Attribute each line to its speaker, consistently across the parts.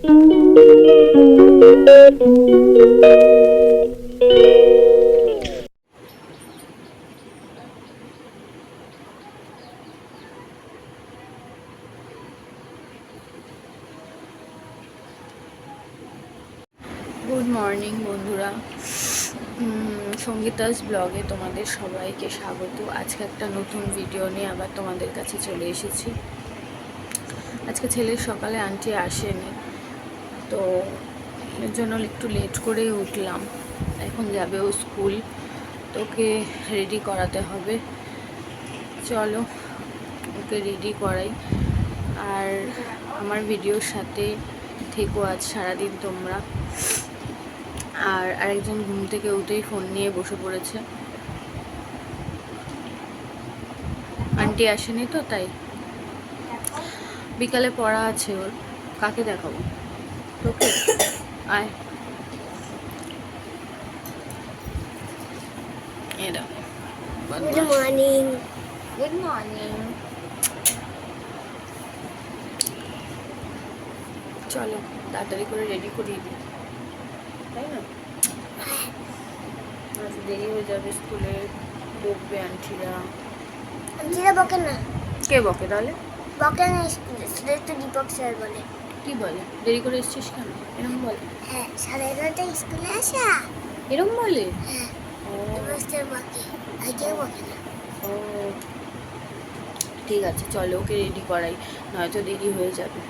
Speaker 1: Good morning বন্ধুরা, সঙ্গীতাস ব্লগে তোমাদের সবাইকে স্বাগত। আজকে একটা নতুন ভিডিও নিয়ে আবার তোমাদের কাছে চলে এসেছি। আজকে ছেলের সকালে আন্টি আসেনি, তো এর জন্য একটু লেট করেই উঠলাম। এখন যাবে ও স্কুল, তোকে রেডি করাতে হবে। চলো ওকে রেডি করাই, আর আমার ভিডিওর সাথে থেকো আজ সারাদিন তোমরা। আর আরেকজন ঘুম থেকে উঠেই ফোন নিয়ে বসে পড়েছে, আন্টি আসেনি তো তাই। বিকালে পড়া আছে ওর। কাকে দেখাবো? তোকে। আয়, এরা। Good morning. Good morning. চলো তাড়াতাড়ি করে রেডি করিয়ে দিই, তাই না? আজ দেরি হয়ে যাবে, স্কুলে বকবে আন্টিরা।
Speaker 2: আন্টিরা বকে না।
Speaker 1: কে বকে তাহলে?
Speaker 2: বকে না স্কুলে, সেটা তো দীপক স্যার বলে।
Speaker 1: কি বলে? দেরি করে এসছিস কেন এরকম বলে?
Speaker 2: হ্যাঁ, 11:30টায় স্কুলে আসা।
Speaker 1: এরকম বলে?
Speaker 2: হ্যাঁ,
Speaker 1: ও
Speaker 2: দীপক স্যার বকে, আর কেউ বকে না।
Speaker 1: ও ঠিক আছে, চলো ওকে রেডি করাই, নয়তো দেরি হয়ে যাবে।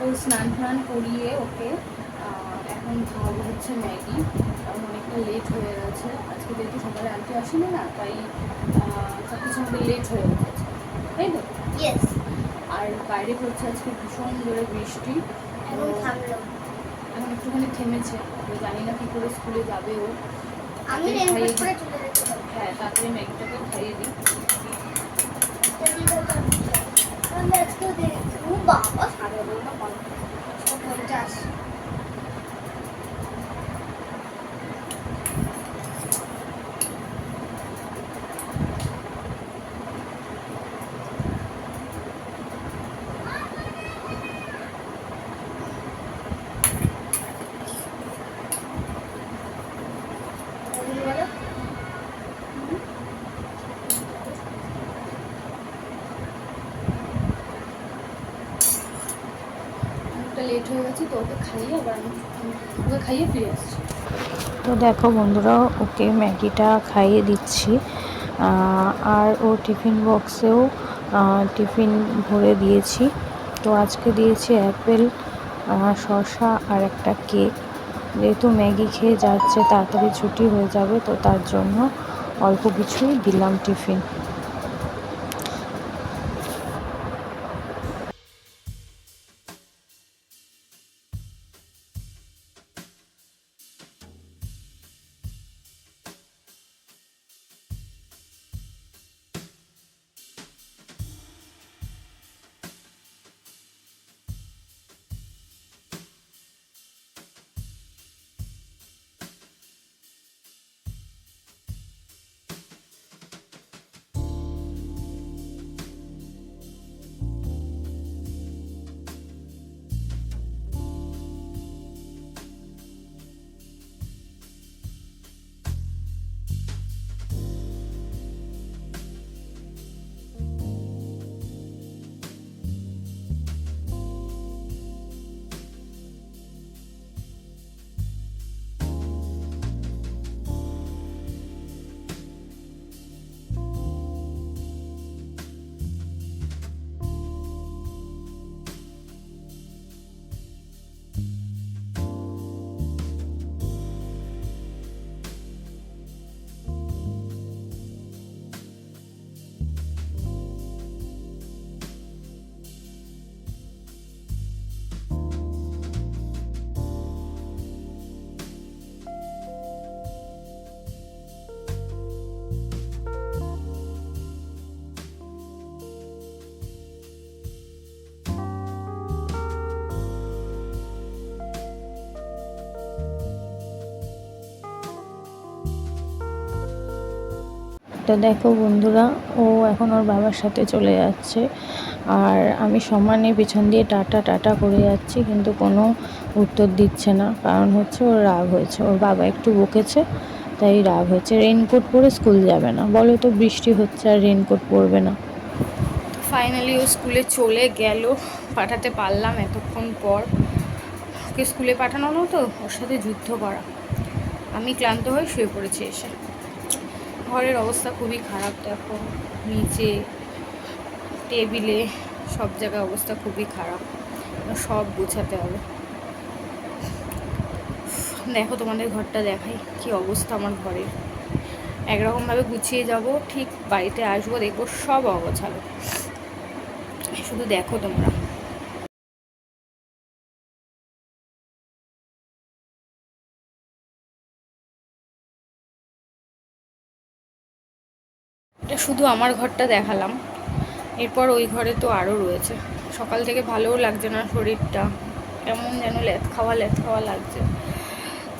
Speaker 1: ওর স্নান টান করিয়ে ওকে এখন খাওয়াবো হচ্ছে ম্যাগি। কারণ অনেকটা লেট হয়ে গেছে আজকে, যেহেতু সকালে আন্টি আসেনি না, তাই সব কিছু আমাদের লেট হয়ে গেছে, তাই তো?
Speaker 2: ইয়েস।
Speaker 1: আর বাইরে হচ্ছে আজকে ভীষণ জোরে বৃষ্টি,
Speaker 2: এখন থামলো।
Speaker 1: এখন একটুখানি থেমেছে। তো জানি না কী করে স্কুলে যাবে ও।
Speaker 2: আমি রেনকোট পরে চলে যেতে পারি।
Speaker 1: হ্যাঁ, তাড়াতাড়ি ম্যাগিটাকে খাইয়ে দিই।
Speaker 2: আমি আজকেও দেরি। ও বাবা, 11:50।
Speaker 1: লেট হয়ে গেছে, তো ওকে খাইয়ে আবার ওকে খাইয়ে ফিরে আসছি।
Speaker 3: তো দেখো বন্ধুরা, ওকে ম্যাগিটা খাইয়ে দিচ্ছি, আর ও টিফিন বক্সেও টিফিন ভরে দিয়েছি। তো আজকে দিয়েছি অ্যাপেল, শসা আর একটা কেক। যেহেতু ম্যাগি খেয়ে যাচ্ছে, তাড়াতাড়ি ছুটি হয়ে যাবে, তো তার জন্য অল্প কিছুই দিলাম টিফিন। তো দেখো বন্ধুরা, ও এখন ওর বাবার সাথে চলে যাচ্ছে, আর আমি সমানে পিছন দিয়ে টাটা টাটা করে যাচ্ছি, কিন্তু কোনো উত্তর দিচ্ছে না। কারণ হচ্ছে ওর রাগ হয়েছে, ওর বাবা একটু বকেছে, তাই রাগ হয়েছে। রেইনকোট পরে স্কুল যাবে না, বলো তো, বৃষ্টি হচ্ছে আর রেইনকোট পরবে না।
Speaker 1: ফাইনালি ও স্কুলে চলে গেল, পাঠাতে পারলাম এতক্ষণ পর। ওকে স্কুলে পাঠানো হলো তো ওর সাথে যুদ্ধ করা। আমি ক্লান্ত হয়ে শুয়ে পড়েছি এসে। ঘরের অবস্থা খুবই খারাপ, দেখো নিচে টেবিলে সব জায়গায় অবস্থা খুবই খারাপ, সব গোছাতে হবে। দেখো তোমাদের ঘরটা দেখাই, কি অবস্থা আমার ঘরের। একরকমভাবে গুছিয়ে যাব, ঠিক বাড়িতে আসবো দেখবো সব অগোছালো। শুধু দেখো তোমরা। এটা শুধু আমার ঘরটা দেখালাম, এরপর ওই ঘরে তো আরও রয়েছে। সকাল থেকে ভালোও লাগছে না, শরীরটা কেমন যেন ল্যাথ খাওয়া লাগছে।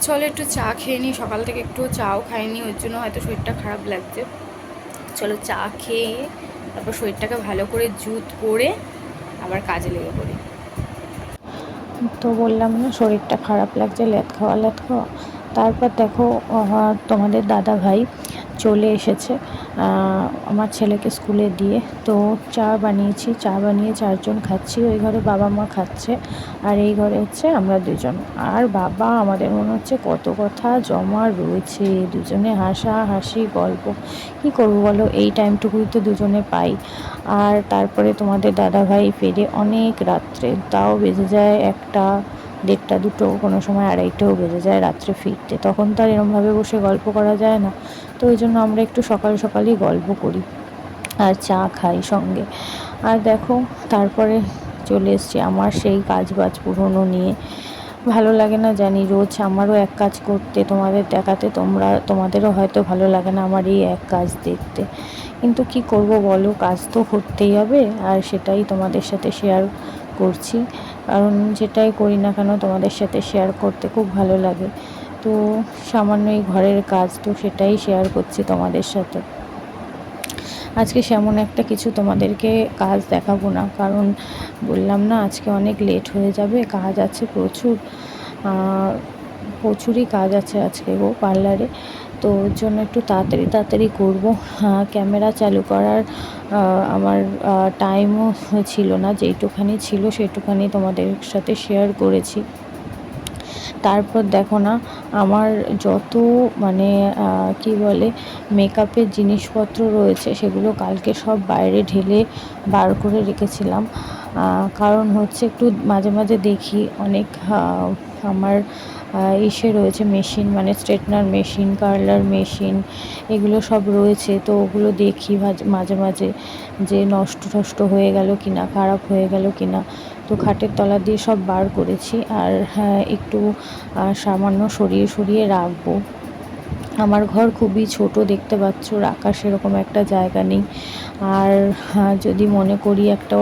Speaker 1: চলো একটু চা খেয়ে নিই, সকাল থেকে একটু চাও খাইনি, ওর জন্য হয়তো শরীরটা খারাপ লাগছে। চলো চা খেয়ে তারপর শরীরটাকে ভালো করে জুত করে আবার কাজে লেগে পড়ি।
Speaker 3: তো বললাম না, শরীরটা খারাপ লাগছে, ল্যাথ খাওয়া। তারপর দেখো, তোমাদের দাদা ভাই চলে এসেছে আমার ছেলেকে স্কুলে দিয়ে। তো চা বানিয়েছি, চা বানিয়ে 4 জন খাচ্ছি। ওই ঘরে বাবা মা খাচ্ছে, আর এই ঘরে হচ্ছে আমরা 2 জন। আর বাবা, আমাদের মনে হচ্ছে কত কথা জমা রয়েছে, দুজনে হাসাহাসি গল্প। কী করবো বলো, এই টাইমটুকুই তো দুজনে পাই। আর তারপরে তোমাদের দাদা ভাই ফেরে অনেক রাত্রে, তাও বেজে যায় 1টা, 1:30, 2টো, কোনো সময় 2:30টাও বেজে যায় রাত্রে ফিরতে। তখন তো আর এরমভাবে বসে গল্প করা যায় না, তো ওই জন্য আমরা একটু সকালই গল্প করি আর চা খাই সঙ্গে। আর দেখো, তারপরে চলে এসছি আমার সেই কাজবাজ পুরনো নিয়ে। ভালো লাগে না জানি, রোজ আমারও এক কাজ করতে, তোমাদের দেখাতে, তোমাদেরও হয়তো ভালো লাগে না আমার এই এক কাজ দেখতে। কিন্তু কি করব বলো, কাজ তো করতেই হবে, আর সেটাই তোমাদের সাথে শেয়ার করছি। কারণ যেটাই করি না কেন তোমাদের সাথে শেয়ার করতে খুব ভালো লাগে। তো সামান্য এই ঘরের কাজ, তো সেটাই শেয়ার করছি তোমাদের সাথে। আজকে সেমন একটা কিছু তোমাদেরকে কাজ দেখাবো না, কারণ বললাম না আজকে অনেক লেট হয়ে যাবে, কাজ আছে প্রচুরই কাজ আছে আজকে গো পার্লারে। তো ওর জন্য একটু তাড়াতাড়ি তাড়াতাড়ি করবো। ক্যামেরা চালু করার আমার টাইমও ছিল না, যেইটুখানি ছিল সেইটুখানি তোমাদের সাথে শেয়ার করেছি। তারপর দেখো না, আমার যত মানে কি বলে মেকআপের জিনিসপত্র রয়েছে সেগুলো কালকে সব বাইরে ঢেলে বার করে রেখেছিলাম। কারণ হচ্ছে একটু মাঝে মাঝে দেখি অনেক আমার ইসে রয়েছে মেশিন, মানে স্ট্রেটনার মেশিন, কার্লার মেশিন, এগুলো সব রয়েছে। তো ওগুলো দেখি মাঝে মাঝে যে নষ্ট টষ্ট হয়ে গেল কিনা, খারাপ হয়ে গেল কিনা। তো খাটের তলা দিয়ে সব বার করেছি। আর হ্যাঁ, একটু সামান্য সরিয়ে সরিয়ে রাখবো। আমার ঘর খুবই ছোট, দেখতে পাচ্ছ, রাখার সেরকম একটা জায়গা নেই। আর যদি মনে করি একটা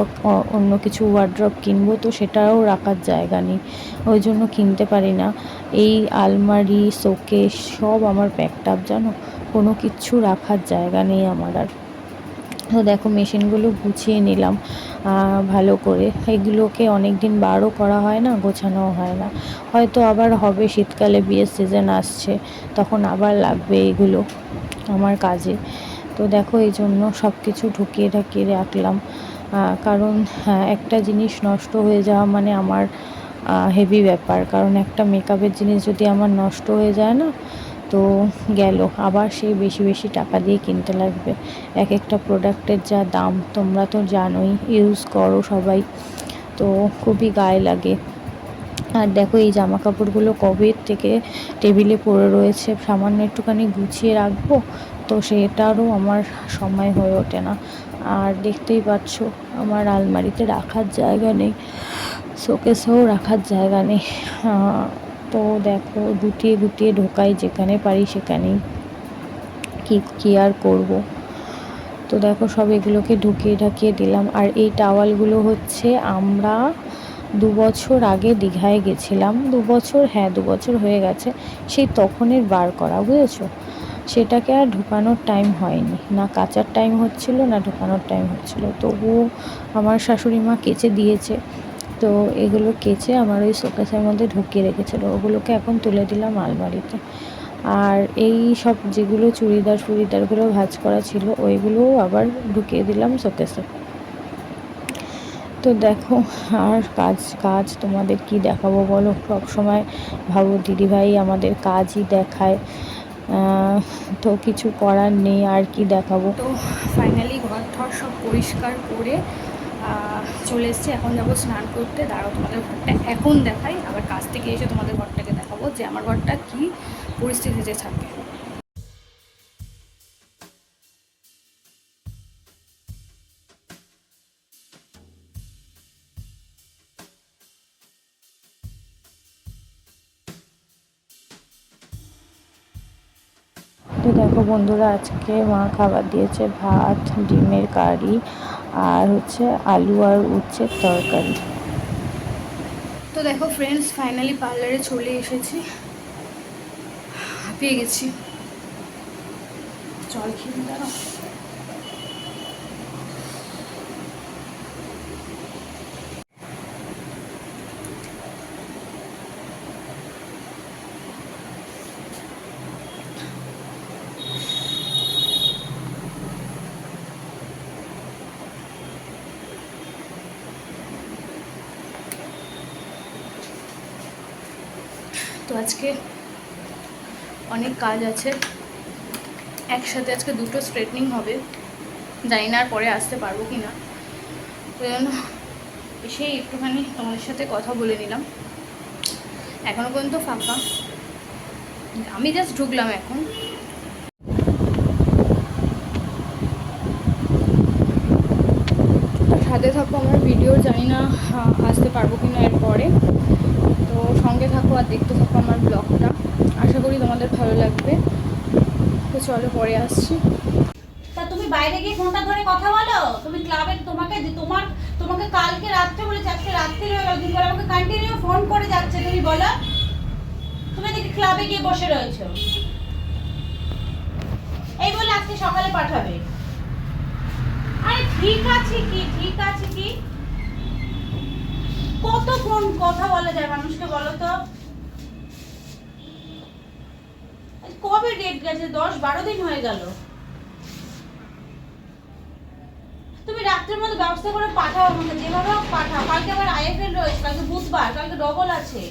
Speaker 3: অন্য কিছু ওয়ার্ড্রপ কিনবো, তো সেটাও রাখার জায়গা নেই, ওই জন্য কিনতে পারি না। এই আলমারি, শোকেস সব আমার প্যাকড আপ, জানো, কোনো কিচ্ছু রাখার জায়গা নেই আমার আর। তো দেখো মেশিনগুলো গুছিয়ে নিলাম ভালো করে। এগুলোকে অনেক দিন বারও করা হয় না, গোছানোও হয় না। হয়তো আবার হবে, শীতকালে বিয়ের সিজন আসছে, তখন আবার লাগবে এগুলো আমার কাজে। তো দেখো এই জন্য সব কিছু ঢুকিয়ে ঢাকিয়ে রাখলাম। কারণ একটা জিনিস নষ্ট হয়ে যাওয়া মানে আমার হেভি ব্যাপার। কারণ একটা মেকআপের জিনিস যদি আমার নষ্ট হয়ে যায় না, তো গেল, আবার সেই বেশি বেশি টাকা দিয়ে কিনতে লাগবে। এক একটা প্রোডাক্টের যা দাম তোমরা তো জানোই, ইউজ করো সবাই, তো খুবই গায়ে লাগে। আর দেখো এই জামা কাপড়গুলো কবে থেকে টেবিলে পড়ে রয়েছে, সামান্য একটুখানি গুছিয়ে রাখবো, তো সেটারও আমার সময় হয়ে ওঠে না। আর দেখতেই পাচ্ছ আমার আলমারিতে রাখার জায়গা নেই, শোকেসেও রাখার জায়গা নেই। তো দেখো গুটিয়ে গুটিয়ে ঢোকাই যেখানে পারি সেখানেই, কি আর করব। তো দেখো সব এগুলোকে ঢুকিয়ে ঢাকিয়ে দিলাম। আর এই টাওয়ালগুলো হচ্ছে আমরা 2 বছর আগে দীঘায় গেছিলাম, 2 বছর, হ্যাঁ 2 বছর হয়ে গেছে, সেই তখনের বার করা, বুঝেছো। সেটাকে আর ঢুকানোর টাইম হয়নি, না কাচার টাইম হচ্ছিল না ঢুকানোর টাইম হচ্ছিল। তবুও আমার শাশুড়ি মা কেচে দিয়েছে, তো এগুলো কেচে আমার ওই শোকেসের মধ্যে ঢুকিয়ে রেখেছিল, ওগুলোকে এখন তুলে দিলাম আলমারিতে। আর এই সব যেগুলো চুড়িদারগুলো ভাঁজ করা ছিল, ওইগুলোও আবার ঢুকিয়ে দিলাম শোকেসে। তো দেখো, আর কাজ তোমাদের কি দেখাবো বলো, সব সময় ভাবো দিদিভাই আমাদের কাজই দেখায়, তো কিছু করার নেই, আর কি দেখাবো।
Speaker 1: তো ফাইনালি ঘর ঠর সব পরিষ্কার করে চলে এসেছি। এখন যাবো স্নান করতে। দাঁড়াও তোমাদের ঘরটা এখন দেখাই, আবার কাজ থেকে এসে তোমাদের ঘরটাকে দেখাবো যে আমার ঘরটা কী পরিস্থিতিতে থাকে।
Speaker 3: তো দেখো বন্ধুরা, আজকে মা খাবার দিয়েছে ভাত, ডিমের কারি, আর হচ্ছে আলু আর উচ্ছের তরকারি।
Speaker 1: তো দেখো ফ্রেন্ডস, ফাইনালি পার্লারে চলে এসেছি, পেয়ে গেছি। জল খেয়ে দাঁড়াও। তো আজকে অনেক কাজ আছে, একসাথে আজকে 2টো স্ট্রেটনিং হবে, জানি না আর পরে আসতে পারবো কি না। ওই জন্য এসেই একটুখানি তোমাদের সাথে কথা বলে নিলাম। এখনও পর্যন্ত ফাঁকা, আমি জাস্ট ঢুকলাম এখন। সাথে থাকো, আমার ভিডিও জানি না আসতে পারবো কি না এরপরে, তো সঙ্গে থাকো আর দেখতে থাকো আমার ব্লগটা, আশা করি তোমাদের ভালো লাগবে। তো চলো পরে আসছি।
Speaker 4: তা তুমি বাইরে গিয়ে ঘন্টা ধরে কথা বলো, তুমি ক্লাবে তোমাকে কালকে রাত্রে বলেছি, আজকে রাত্রি হয়ে গেল, দিনবেলা আমাকে কন্টিনিউ ফোন করে যাচ্ছে, তুমি বলো তুমি দেখি ক্লাবে গিয়ে বসে রয়েছো, এই বলে আজকে সকালে পাঠাবে। আরে ঠিক আছে কি কত ফোন কথা বলা যায় মানুষকে, বলো তো। কবে ডেট গেছে? 10-12 দিন হয়ে গেল। তুমি রাত্রের মধ্যে ব্যবস্থা করে পাঠাও আমাকে, যেভাবে হোক পাঠাও। কালকে আবার আইএফএল রয়েছে, কালকে বুধবার, কালকে ডবল আছে।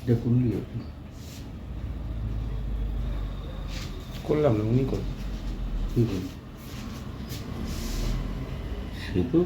Speaker 5: এটা করলি করলাম না, উনি করল। কি করল সে তো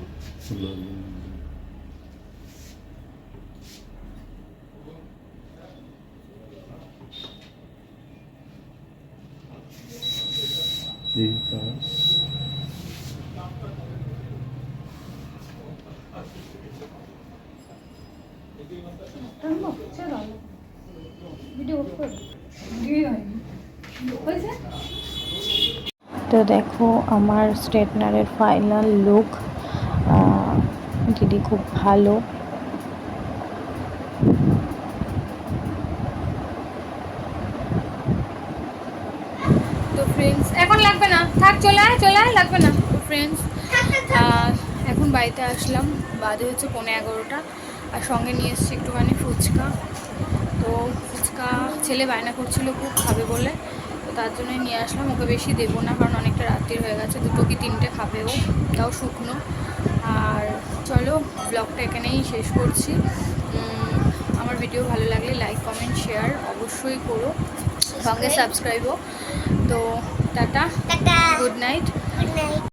Speaker 3: তো দেখো আমার স্ট্রেটনারের ফাইনাল লুক। দিদি খুব ভালো।
Speaker 1: তো ফ্রেন্ডস এখন লাগবে না, থাক, চলে আয়, লাগবে না। তো ফ্রেন্ডস এখন বাড়িতে আসলাম, বাজে হচ্ছে 11:15, আর সঙ্গে নিয়ে এসেছি একটুখানি ফুচকা। তো ফুচকা ছেলে বায়না করছিল খুব খাবে বলে, তো তার জন্যই নিয়ে আসলাম। ওকে বেশি দেবো না, কারণ অনেকটা রাত্রি হয়ে গেছে, 2 কি 3টে খাবে ও, তাও শুকনো। আর চলো ব্লগটা এখানেই শেষ করছি। আমার ভিডিও ভালো লাগলে লাইক, কমেন্ট, শেয়ার অবশ্যই করো, সঙ্গে সাবস্ক্রাইবও। তো tata,
Speaker 2: tata,
Speaker 1: good night.
Speaker 2: Good night.